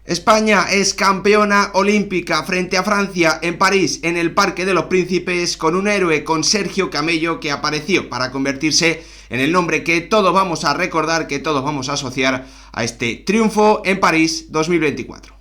España es campeona olímpica frente a Francia en París, en el Parque de los Príncipes, con un héroe, con Sergio Camello, que apareció para convertirse en el nombre que todos vamos a recordar, que todos vamos a asociar a este triunfo en París 2024.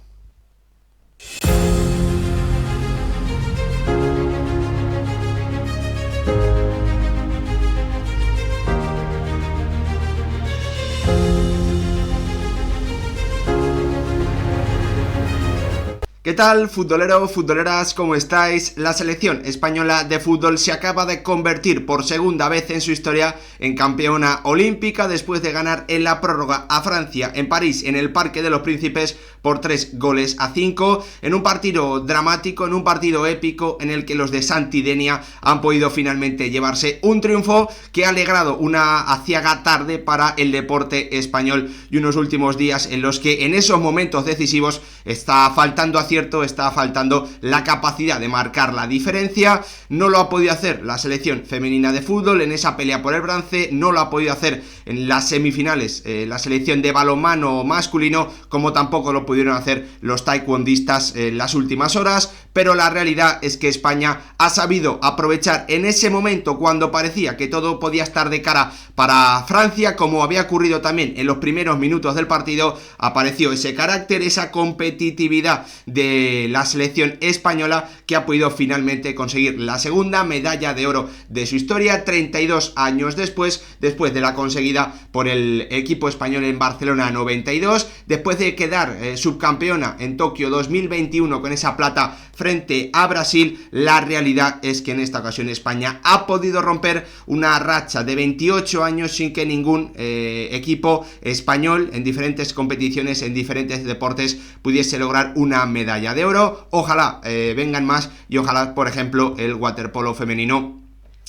¿Qué tal, futboleros, futboleras? ¿Cómo estáis? La selección española de fútbol se acaba de convertir por segunda vez en su historia en campeona olímpica después de ganar en la prórroga a Francia en París, en el Parque de los Príncipes, por 3-5, en un partido dramático, en un partido épico en el que los de Santidenia han podido finalmente llevarse un triunfo que ha alegrado una aciaga tarde para el deporte español y unos últimos días en los que en esos momentos decisivos está faltando está faltando la capacidad de marcar la diferencia. No lo ha podido hacer la selección femenina de fútbol en esa pelea por el bronce, no lo ha podido hacer en las semifinales la selección de balonmano masculino, como tampoco lo pudieron hacer los taekwondistas en las últimas horas, pero la realidad es que España ha sabido aprovechar en ese momento cuando parecía que todo podía estar de cara para Francia, como había ocurrido también en los primeros minutos del partido. Apareció ese carácter, esa competitividad de la selección española, que ha podido finalmente conseguir la segunda medalla de oro de su historia 32 años después de la conseguida por el equipo español en Barcelona 92, después de quedar subcampeona en Tokio 2021 con esa plata frente a Brasil. La realidad es que en esta ocasión España ha podido romper una racha de 28 años sin que ningún equipo español en diferentes competiciones, en diferentes deportes, pudiese lograr una medalla de oro. Ojalá vengan más y ojalá, por ejemplo, el waterpolo femenino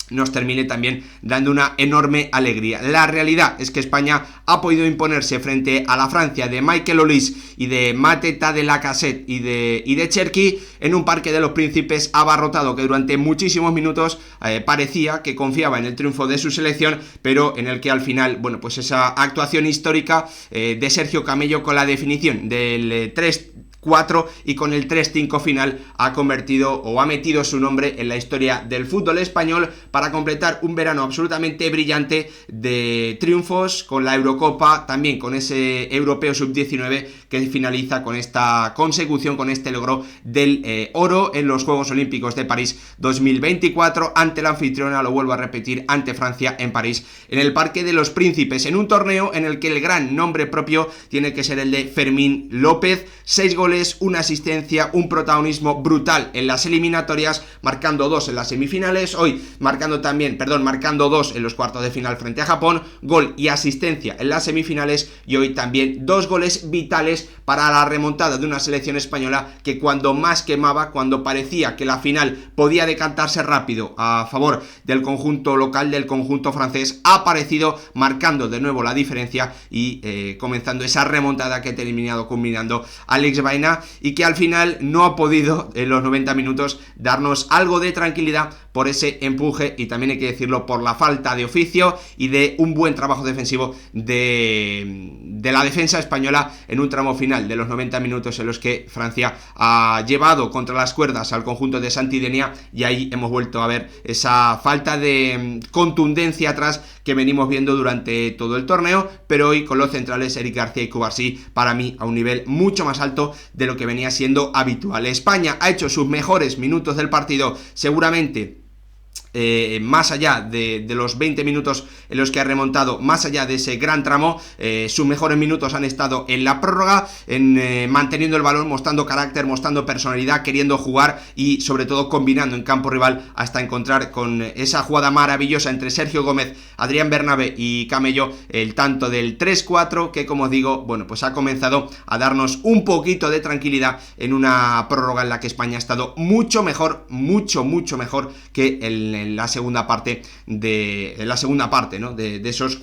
nos termine también dando una enorme alegría. La realidad es que España ha podido imponerse frente a la Francia de Michael Olise y de Mateta de Lacazette y de Cherki en un Parque de los Príncipes abarrotado, que durante muchísimos minutos parecía que confiaba en el triunfo de su selección, pero en el que al final, bueno, pues esa actuación histórica de Sergio Camello con la definición del 3-4 y con el 3-5 final ha convertido o ha metido su nombre en la historia del fútbol español para completar un verano absolutamente brillante de triunfos, con la Eurocopa, también con ese Europeo Sub-19 que finaliza con esta consecución, con este logro del oro en los Juegos Olímpicos de París 2024 ante la anfitriona, lo vuelvo a repetir, ante Francia en París, en el Parque de los Príncipes, en un torneo en el que el gran nombre propio tiene que ser el de Fermín López. 6 goles, una asistencia, un protagonismo brutal en las eliminatorias, marcando 2 en las semifinales, hoy marcando 2 en los cuartos de final frente a Japón, gol y asistencia en las semifinales, y hoy también 2 goles vitales para la remontada de una selección española que cuando más quemaba, cuando parecía que la final podía decantarse rápido a favor del conjunto local, del conjunto francés, ha aparecido marcando de nuevo la diferencia y comenzando esa remontada que ha terminado culminando Alex Baena, y que al final no ha podido en los 90 minutos darnos algo de tranquilidad por ese empuje, y también hay que decirlo, por la falta de oficio y de un buen trabajo defensivo de la defensa española en un tramo final de los 90 minutos en los que Francia ha llevado contra las cuerdas al conjunto de Santidenia, y ahí hemos vuelto a ver esa falta de contundencia atrás que venimos viendo durante todo el torneo, pero hoy con los centrales Eric García y Cubarsí, para mí a un nivel mucho más alto de lo que venía siendo habitual. España ha hecho sus mejores minutos del partido, seguramente más allá de los 20 minutos en los que ha remontado, más allá de ese gran tramo, sus mejores minutos han estado en la prórroga, en manteniendo el balón, mostrando carácter, mostrando personalidad, queriendo jugar y sobre todo combinando en campo rival hasta encontrar con esa jugada maravillosa entre Sergio Gómez, Adrián Bernabé y Camello el tanto del 3-4, que, como digo, bueno, pues ha comenzado a darnos un poquito de tranquilidad en una prórroga en la que España ha estado mucho mejor, mucho mejor que en la segunda parte ¿no? de esos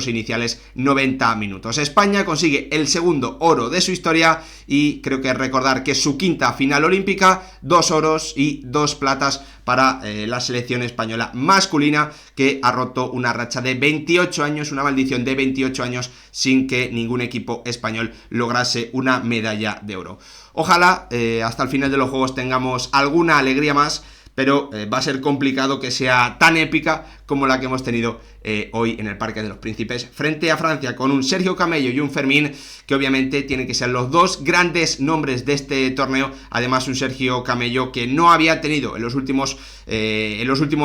iniciales 90 minutos. España consigue el segundo oro de su historia y creo que recordar que es su quinta final olímpica, 2 oros y 2 platas para la selección española masculina, que ha roto una racha de 28 años, una maldición de 28 años sin que ningún equipo español lograse una medalla de oro. Ojalá hasta el final de los Juegos tengamos alguna alegría más, pero va a ser complicado que sea tan épica como la que hemos tenido hoy en el Parque de los Príncipes frente a Francia, con un Sergio Camello y un Fermín que obviamente tienen que ser los dos grandes nombres de este torneo. Además, un Sergio Camello que no había tenido en los últimos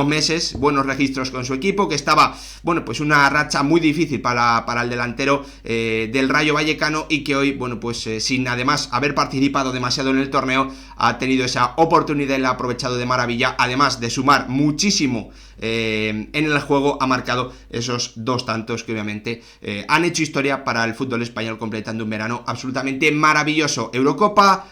meses buenos registros con su equipo, que estaba, bueno, pues una racha muy difícil para el delantero del Rayo Vallecano, y que hoy, bueno, pues sin además haber participado demasiado en el torneo, ha tenido esa oportunidad y la ha aprovechado de maravilla, además de sumar muchísimo en el juego. Ha marcado esos 2 tantos que obviamente han hecho historia para el fútbol español, completando un verano absolutamente maravilloso. Eurocopa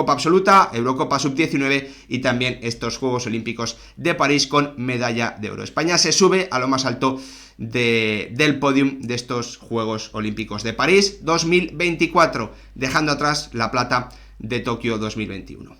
absoluta, Eurocopa sub-19 y también estos Juegos Olímpicos de París con medalla de oro. España se sube a lo más alto del podium de estos Juegos Olímpicos de París 2024, dejando atrás la plata de Tokio 2021.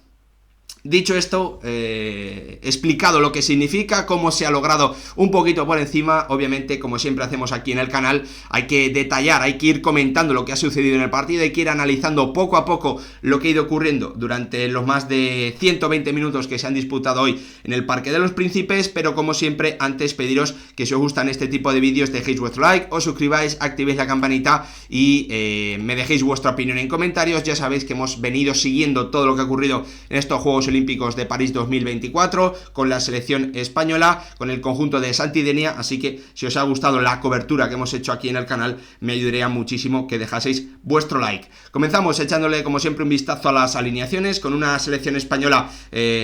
Dicho esto, explicado lo que significa, cómo se ha logrado un poquito por encima, obviamente, como siempre hacemos aquí en el canal, hay que detallar, hay que ir comentando lo que ha sucedido en el partido, hay que ir analizando poco a poco lo que ha ido ocurriendo durante los más de 120 minutos que se han disputado hoy en el Parque de los Príncipes. Pero como siempre, antes pediros que si os gustan este tipo de vídeos dejéis vuestro like, os suscribáis, activéis la campanita y me dejéis vuestra opinión en comentarios. Ya sabéis que hemos venido siguiendo todo lo que ha ocurrido en estos Juegos Olímpicos de París 2024 con la selección española, con el conjunto de Santidenia, así que si os ha gustado la cobertura que hemos hecho aquí en el canal, me ayudaría muchísimo que dejaseis vuestro like. Comenzamos echándole como siempre un vistazo a las alineaciones, con una selección española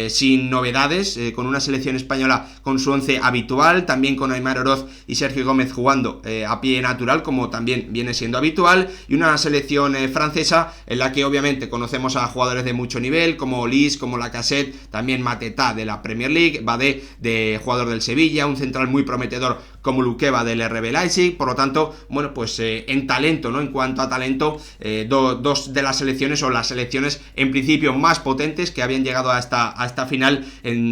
sin novedades, con una selección española con su 11 habitual, también con Aimar Oroz y Sergio Gómez jugando a pie natural, como también viene siendo habitual, y una selección francesa en la que obviamente conocemos a jugadores de mucho nivel como Olise, como Lacazette, también Mateta de la Premier League, Badé de jugador del Sevilla, un central muy prometedor como Luqueva del RB Leipzig. Por lo tanto, bueno, pues en talento, ¿no? En cuanto a talento, dos de las selecciones, o las selecciones en principio más potentes que habían llegado a esta final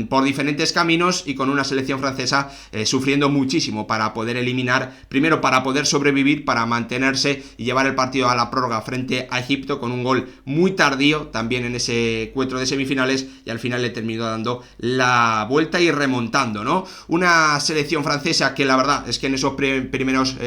por diferentes caminos, y con una selección francesa sufriendo muchísimo para poder eliminar, primero para poder sobrevivir, para mantenerse y llevar el partido a la prórroga frente a Egipto, con un gol muy tardío también en ese encuentro de semifinales, y al final le terminó dando la vuelta y remontando, ¿no? Una selección francesa que la verdad es que en esos primeros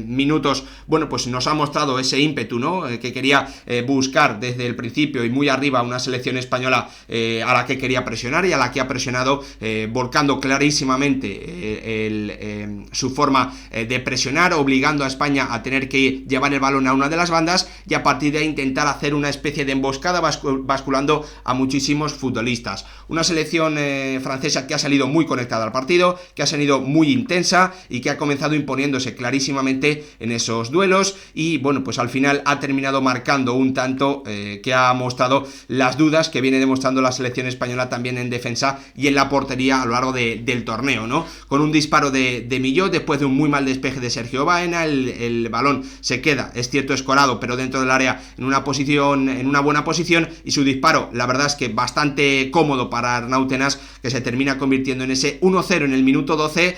minutos, bueno, pues nos ha mostrado ese ímpetu, ¿no? Que quería buscar desde el principio y muy arriba una selección española a la que quería presionar y a la que ha presionado, volcando clarísimamente su forma de presionar, obligando a España a tener que llevar el balón a una de las bandas y a partir de ahí intentar hacer una especie de emboscada basculando a muchísimos futbolistas. Una selección francesa que ha salido muy conectada al partido, que ha salido muy intensa y que ha comenzado imponiéndose clarísimamente en esos duelos, y bueno, pues al final ha terminado marcando un tanto que ha mostrado las dudas que viene demostrando la selección española también en defensa y en la portería a lo largo del torneo, ¿no? Con un disparo de Millot después de un muy mal despeje de Sergio Baena, el balón se queda, es cierto, escorado, pero dentro del área en una buena posición, y su disparo, la verdad es que bastante cómodo para Arnau Tenas, que se termina convirtiendo en ese 1-0 en el minuto 12,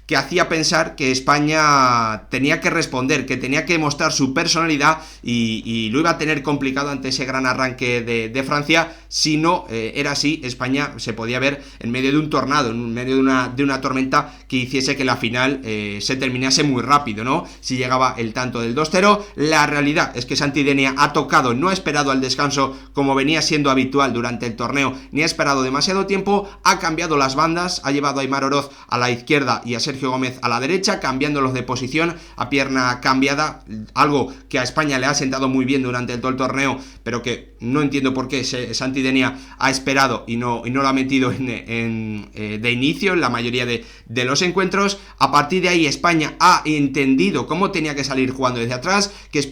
que hacía pensar que España tenía que responder, que tenía que mostrar su personalidad y lo iba a tener complicado ante ese gran arranque de Francia. Si no era así, España se podía ver en medio de un tornado, en medio de una tormenta que hiciese que la final se terminase muy rápido, ¿no? Si llegaba el tanto del 2-0, la realidad es que Santidenia ha tocado, no ha esperado al descanso como venía siendo habitual durante el torneo, ni ha esperado demasiado tiempo, ha cambiado las bandas, ha llevado a Aimar Oroz a la izquierda y a Sergio Sergio Gómez a la derecha, cambiándolos de posición a pierna cambiada, algo que a España le ha sentado muy bien durante todo el torneo, pero que no entiendo por qué Santi Denia ha esperado y no lo ha metido de inicio en la mayoría de los encuentros. A partir de ahí España ha entendido cómo tenía que salir jugando desde atrás, que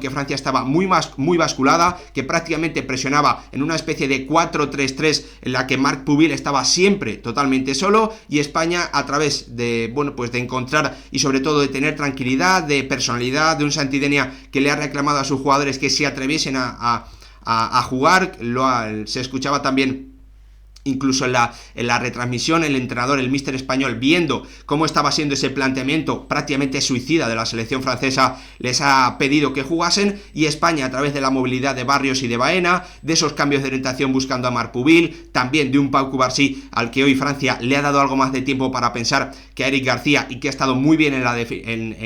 Francia estaba muy basculada, que prácticamente presionaba en una especie de 4-3-3 en la que Marc Pubil estaba siempre totalmente solo, y España, a través de encontrar y sobre todo de tener tranquilidad, de personalidad, de un Santi Denia que le ha reclamado a sus jugadores que se atreviesen a jugar. Se escuchaba también incluso en la retransmisión, el entrenador, el míster español, viendo cómo estaba siendo ese planteamiento prácticamente suicida de la selección francesa, les ha pedido que jugasen, y España, a través de la movilidad de Barrios y de Baena, de esos cambios de orientación buscando a Marc Pubil, también de un Pau Cubarsí al que hoy Francia le ha dado algo más de tiempo para pensar que a Eric García, y que ha estado muy bien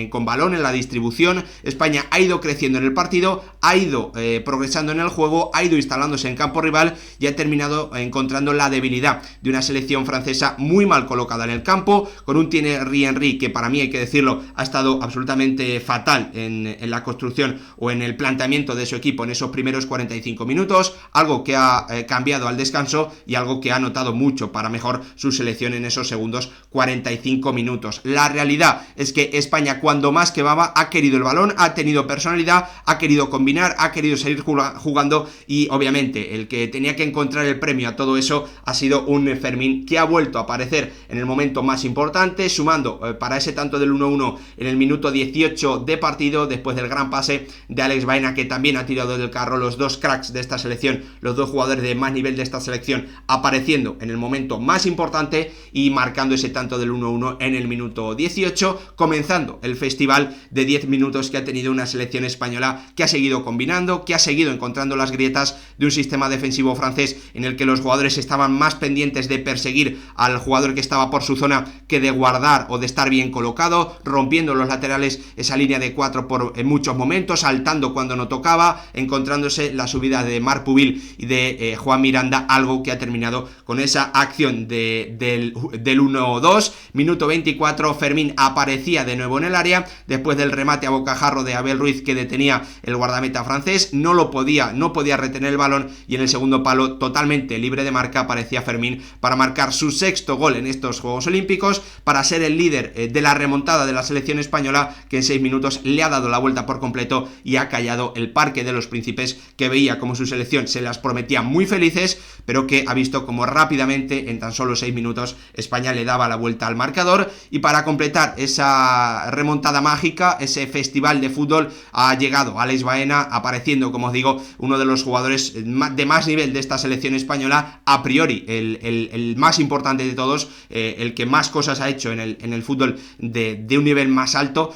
con balón en la distribución. España ha ido creciendo en el partido, ha ido progresando en el juego, ha ido instalándose en campo rival y ha terminado encontrando la debilidad de una selección francesa muy mal colocada en el campo, con un Thierry Henry que, para mí, hay que decirlo, ha estado absolutamente fatal en la construcción o en el planteamiento de su equipo en esos primeros 45 minutos, algo que ha cambiado al descanso y algo que ha notado mucho para mejor su selección en esos segundos 45 minutos. La realidad es que España, cuando más que baba, ha querido el balón, ha tenido personalidad, ha querido combinar, ha querido seguir jugando, y obviamente el que tenía que encontrar el premio a todo eso ha sido un Fermín, que ha vuelto a aparecer en el momento más importante, sumando para ese tanto del 1-1 en el minuto 18 de partido, después del gran pase de Alex Baena, que también ha tirado del carro. Los dos cracks de esta selección, los dos jugadores de más nivel de esta selección, apareciendo en el momento más importante y marcando ese tanto del 1-1 en el minuto 18, comenzando el festival de 10 minutos que ha tenido una selección española que ha seguido combinando, que ha seguido encontrando las grietas de un sistema defensivo francés en el que los jugadores estaban más pendientes de perseguir al jugador que estaba por su zona que de guardar o de estar bien colocado, rompiendo los laterales, esa línea de 4 en muchos momentos, saltando cuando no tocaba, encontrándose la subida de Marc Pubil y de Juan Miranda, algo que ha terminado con esa acción del 1-2. Minuto 24, Fermín aparecía de nuevo en el área, después del remate a bocajarro de Abel Ruiz que detenía el guardameta francés, no podía retener el balón, y en el segundo palo, totalmente libre de marca, aparecía Fermín para marcar su sexto gol en estos Juegos Olímpicos, para ser el líder de la remontada de la selección española, que en 6 minutos le ha dado la vuelta por completo y ha callado el Parque de los Príncipes, que veía como su selección se las prometía muy felices, pero que ha visto como rápidamente, en tan solo 6 minutos, España le daba la vuelta al marcador. Y para completar esa remontada mágica, ese festival de fútbol, ha llegado Alex Baena, apareciendo, como os digo, uno de los jugadores de más nivel de esta selección española, a priori el más importante de todos, el que más cosas ha hecho en el fútbol de un nivel más alto,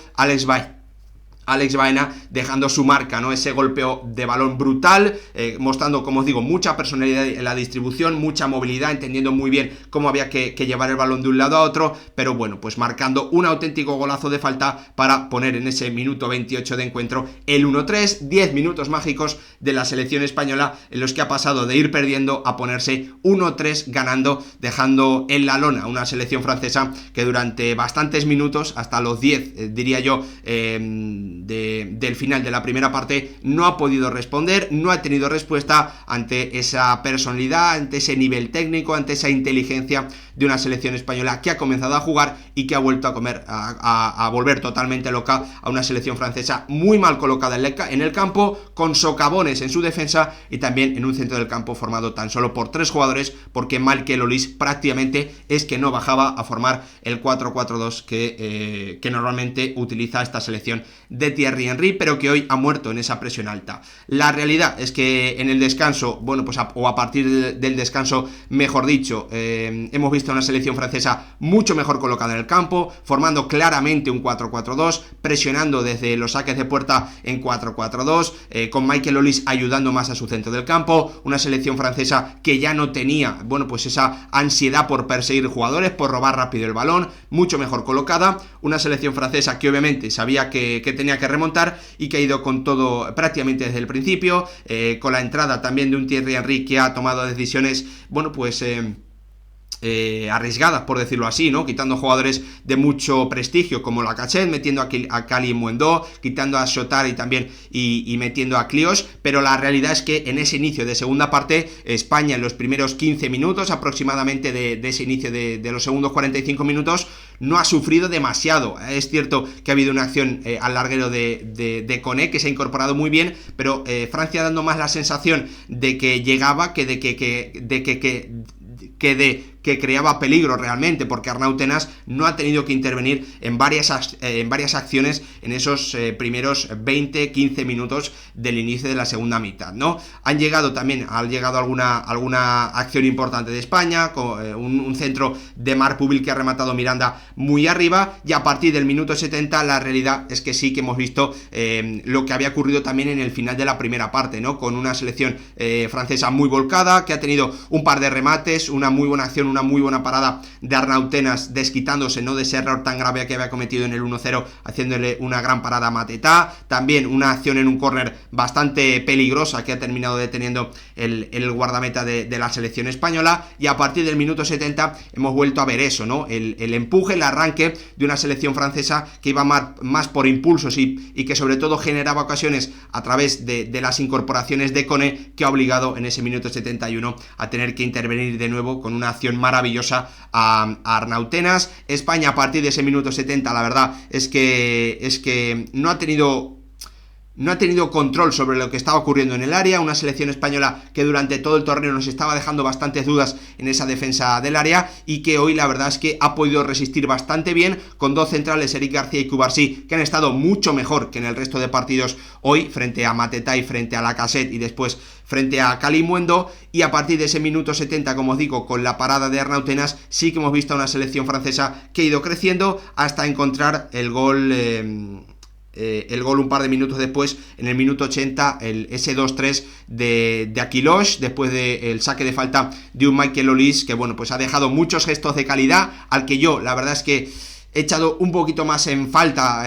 Alex Baena, dejando su marca, ¿no? Ese golpeo de balón brutal, mostrando, como os digo, mucha personalidad en la distribución, mucha movilidad, entendiendo muy bien cómo había que llevar el balón de un lado a otro, pero bueno, pues marcando un auténtico golazo de falta para poner en ese minuto 28 de encuentro el 1-3, 10 minutos mágicos de la selección española, en los que ha pasado de ir perdiendo a ponerse 1-3 ganando, dejando en la lona una selección francesa que durante bastantes minutos, hasta los 10, diría yo, del final de la primera parte, no ha podido responder, no ha tenido respuesta ante esa personalidad, ante ese nivel técnico, ante esa inteligencia de una selección española que ha comenzado a jugar y que ha vuelto a volver totalmente loca a una selección francesa muy mal colocada en el campo, con socavones en su defensa y también en un centro del campo formado tan solo por 3 jugadores, porque Michael Olise prácticamente es que no bajaba a formar el 4-4-2 que normalmente utiliza esta selección de Thierry Henry, pero que hoy ha muerto en esa presión alta. La realidad es que en el descanso, bueno, pues a partir del descanso, mejor dicho, hemos visto una selección francesa mucho mejor colocada en el campo, formando claramente un 4-4-2, presionando desde los saques de puerta en 4-4-2, con Michael Olise ayudando más a su centro del campo, una selección francesa que ya no tenía, bueno, pues esa ansiedad por perseguir jugadores, por robar rápido el balón, mucho mejor colocada, una selección francesa que obviamente sabía que tenía que remontar y que ha ido con todo prácticamente desde el principio, con la entrada también de un Thierry Henry que ha tomado decisiones, bueno, pues arriesgadas, por decirlo así, ¿no? Quitando jugadores de mucho prestigio como Lacazette, metiendo a Kalimuendo, quitando a Shotari también y metiendo a Clios, pero la realidad es que en ese inicio de segunda parte, España en los primeros 15 minutos aproximadamente de ese inicio de los segundos 45 minutos, no ha sufrido demasiado. Es cierto que ha habido una acción al larguero de Koné, que se ha incorporado muy bien, pero Francia dando más la sensación de que llegaba que que creaba peligro realmente, porque Arnau Tenas no ha tenido que intervenir en varias acciones en esos primeros 20-15 minutos del inicio de la segunda mitad, ¿no? Ha llegado alguna acción importante de España, con un centro de Marc Pubil que ha rematado Miranda muy arriba, y a partir del minuto 70 la realidad es que sí que hemos visto lo que había ocurrido también en el final de la primera parte, ¿no? Con una selección francesa muy volcada, que ha tenido un par de remates, una muy buena acción, una muy buena parada de Arnau Tenas, desquitándose, ¿no?, de ese error tan grave que había cometido en el 1-0, haciéndole una gran parada a Matetá. También una acción en un córner bastante peligrosa que ha terminado deteniendo el guardameta de la selección española, y a partir del minuto 70 hemos vuelto a ver eso, ¿no? El empuje, el arranque de una selección francesa que iba más por impulsos y que sobre todo generaba ocasiones a través de las incorporaciones de Koné, que ha obligado en ese minuto 71 a tener que intervenir de nuevo con una acción maravillosa a Arnau Tenas. España a partir de ese minuto 70, la verdad es que no ha tenido control sobre lo que estaba ocurriendo en el área, una selección española que durante todo el torneo nos estaba dejando bastantes dudas en esa defensa del área, y que hoy la verdad es que ha podido resistir bastante bien, con dos centrales, Eric García y Cubarsí, que han estado mucho mejor que en el resto de partidos hoy, frente a Matetá y frente a Lacazette y después frente a Kalimuendo. Y a partir de ese minuto 70, como os digo, con la parada de Arnau Tenas, sí que hemos visto a una selección francesa que ha ido creciendo hasta encontrar el gol un par de minutos después, en el minuto 80, ese 2-3 de Aquilós, después del saque de falta de un Michael Olise, que bueno, pues ha dejado muchos gestos de calidad, al que yo, la verdad es que he echado un poquito más en falta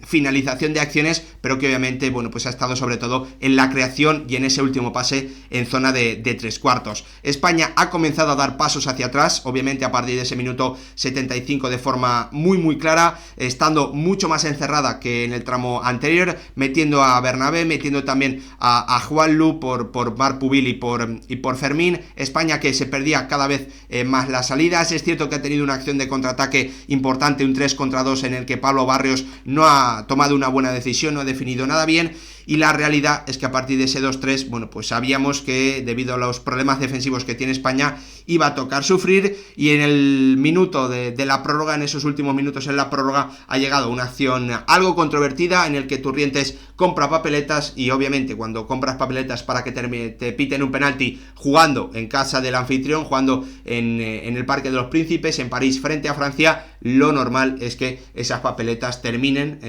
finalización de acciones, pero que obviamente, bueno, pues ha estado sobre todo en la creación y en ese último pase en zona de tres cuartos. España ha comenzado a dar pasos hacia atrás, obviamente a partir de ese minuto 75 de forma muy clara, estando mucho más encerrada que en el tramo anterior, metiendo a Bernabé, metiendo también a Juanlu por Marc Pubil y por Fermín. España que se perdía cada vez más las salidas. Es cierto que ha tenido una acción de contraataque importante, un 3 contra 2 en el que Pablo Barrios no ha tomado una buena decisión, no ha definido nada bien, y la realidad es que a partir de ese 2-3, bueno, pues sabíamos que debido a los problemas defensivos que tiene España iba a tocar sufrir, y en el minuto de la prórroga, en esos últimos minutos en la prórroga, ha llegado una acción algo controvertida en el que Turrientes compra papeletas, y obviamente cuando compras papeletas para que te piten un penalti jugando en casa del anfitrión, jugando en el Parque de los Príncipes, en París, frente a Francia, lo normal es que esas papeletas terminen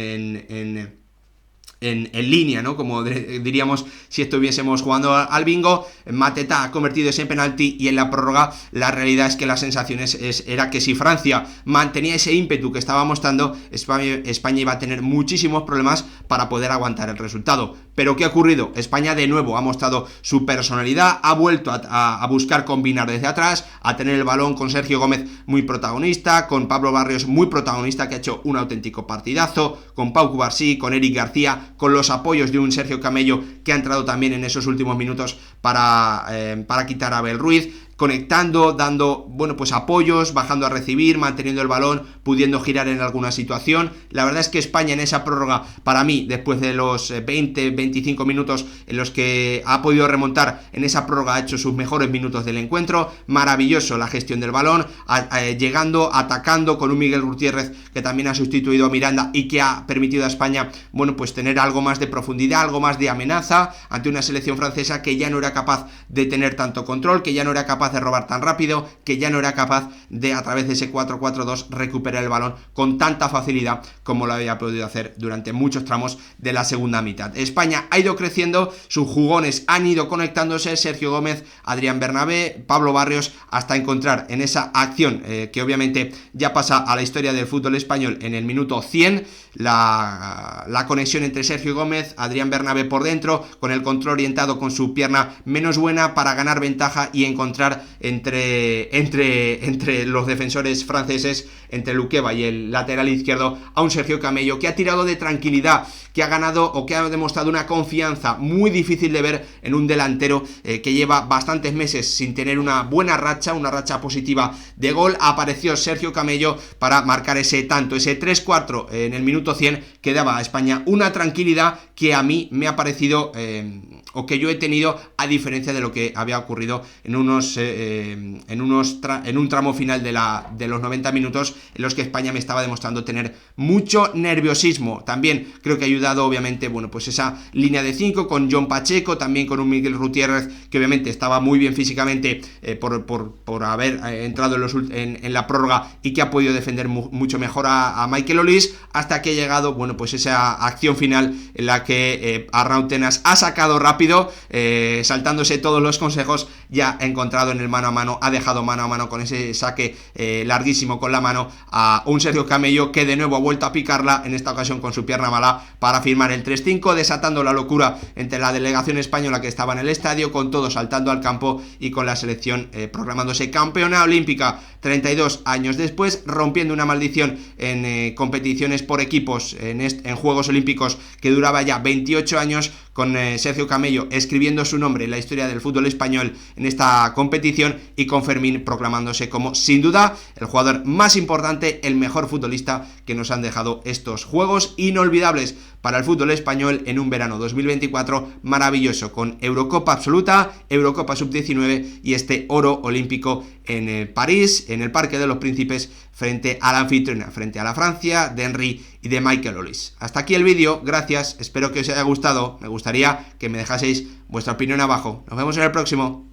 en línea, ¿no? Como diríamos si estuviésemos jugando al bingo. Matetá ha convertido ese penalti, y en la prórroga la realidad es que las sensaciones era que si Francia mantenía ese ímpetu que estaba mostrando, España iba a tener muchísimos problemas para poder aguantar el resultado. Pero ¿qué ha ocurrido? España de nuevo ha mostrado su personalidad, ha vuelto a buscar combinar desde atrás, a tener el balón con Sergio Gómez muy protagonista, con Pablo Barrios muy protagonista, que ha hecho un auténtico partidazo, con Pau Cubarsí, con Eric García, con los apoyos de un Sergio Camello que ha entrado también en esos últimos minutos para quitar a Abel Ruiz, conectando, dando, bueno, pues apoyos, bajando a recibir, manteniendo el balón, pudiendo girar en alguna situación. La verdad es que España en esa prórroga, para mí, después de los 20-25 minutos en los que ha podido remontar, en esa prórroga ha hecho sus mejores minutos del encuentro. Maravilloso la gestión del balón, llegando, atacando, con un Miguel Gutiérrez que también ha sustituido a Miranda y que ha permitido a España, bueno, pues tener algo más de profundidad, algo más de amenaza ante una selección francesa que ya no era capaz de tener tanto control, que ya no era capaz de robar tan rápido, que ya no era capaz de, a través de ese 4-4-2, recuperar el balón con tanta facilidad como lo había podido hacer durante muchos tramos de la segunda mitad. España ha ido creciendo, sus jugones han ido conectándose, Sergio Gómez, Adrián Bernabé, Pablo Barrios, hasta encontrar en esa acción que obviamente ya pasa a la historia del fútbol español en el minuto 100, la conexión entre Sergio Gómez, Adrián Bernabé por dentro, con el control orientado con su pierna menos buena para ganar ventaja y encontrar luchar entre los defensores franceses, entre Luqueba y el lateral izquierdo, a un Sergio Camello que ha tirado de tranquilidad, que ha ganado o que ha demostrado una confianza muy difícil de ver en un delantero que lleva bastantes meses sin tener una buena racha, una racha positiva de gol. Apareció Sergio Camello para marcar ese tanto, ese 3-4 en el minuto 100, que daba a España una tranquilidad que a mí me ha parecido o que yo he tenido, a diferencia de lo que había ocurrido en un tramo final de los 90 minutos, en los que España me estaba demostrando tener mucho nerviosismo. También creo que ha ayudado, obviamente, bueno, pues esa línea de 5 con John Pacheco, también con un Miguel Gutiérrez que obviamente estaba muy bien físicamente por haber entrado en la prórroga, y que ha podido defender mucho mejor a Michael Olise, hasta que ha llegado, bueno, pues esa acción final en la que Arnau Tenas ha sacado rápido, saltándose todos los consejos, ya ha encontrado en el mano a mano, ha dejado mano a mano con ese saque larguísimo con la mano a un Sergio Camello, que de nuevo ha vuelto a picarla, en esta ocasión con su pierna mala, para firmar el 3-5, desatando la locura entre la delegación española que estaba en el estadio, con todos saltando al campo y con la selección proclamándose campeona olímpica 32 años después, rompiendo una maldición en competiciones por equipos en Juegos Olímpicos que duraba ya 28 años, con Sergio Camello escribiendo su nombre en la historia del fútbol español en esta competición, y con Fermín proclamándose como, sin duda, el jugador más importante, el mejor futbolista que nos han dejado estos Juegos inolvidables para el fútbol español en un verano 2024 maravilloso, con Eurocopa absoluta, Eurocopa sub-19 y este oro olímpico en París, en el Parque de los Príncipes, frente a la anfitriona, frente a la Francia de Henry y de Michael Olise. Hasta aquí el vídeo, gracias, espero que os haya gustado, me gustaría que me dejaseis vuestra opinión abajo. Nos vemos en el próximo.